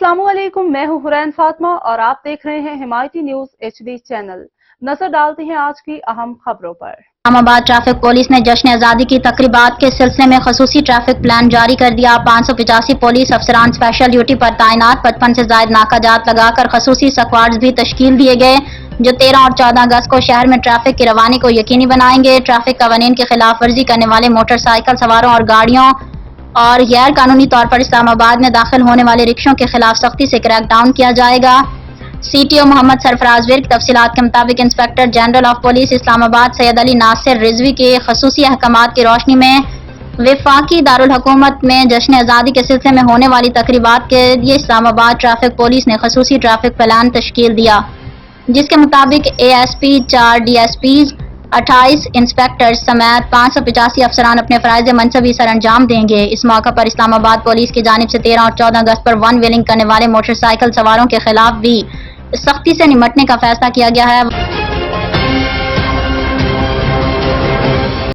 अस्सलाम वालेकुम, मैं हूं हुरैन फातिमा और आप देख रहे हैं हिमायती न्यूज HD चैनल। नजर डालते हैं आज की अहम खबरों पर। इस्लामाबाद ट्रैफिक पुलिस ने जश्न आज़ादी की तकरीबात के सिलसिले में खसूसी ट्रैफिक प्लान जारी कर दिया। 585 पुलिस अफसरान स्पेशल ड्यूटी पर तैनात, 55 से जायद नाकाजात लगाकर खसूसी स्क्वाड्स भी तश्कील दिए गए जो 13 और 14 अगस्त को शहर में ट्रैफिक की रवानी को यकीनी बनाएंगे। ट्रैफिक कवानीन की खिलाफ वर्जी करने वाले मोटरसाइकिल सवारों और गाड़ियों और गैर कानूनी तौर पर इस्लामाबाद में दाखिल होने वाले रिक्शों के खिलाफ सख्ती से क्रैकडाउन किया जाएगा। CTO मोहम्मद सरफराज विर्क तफसीलात के मुताबिक inspector general of police Islamabad Syed Ali Nasir Rizvi के खसूसी अहकामात की रोशनी में वफाकी दारुल हुकूमत में जश्न आज़ादी के सिलसिले में होने वाली तकरीबात के लिए इस्लामाबाद ट्रैफिक पुलिस ने खसूसी ट्रैफिक प्लान तश्कील दिया, जिसके मुताबिक ASP, 4 DSPs, 28 इंस्पेक्टर्स समेत 585 अफसरान अपने फराइज़ मनसबी सर अंजाम देंगे। इस मौके पर इस्लामाबाद पुलिस की जानिब से 13 और 14 अगस्त पर वन व्हीलिंग करने वाले मोटरसाइकिल सवारों के खिलाफ भी सख्ती से निमटने का फैसला किया गया है।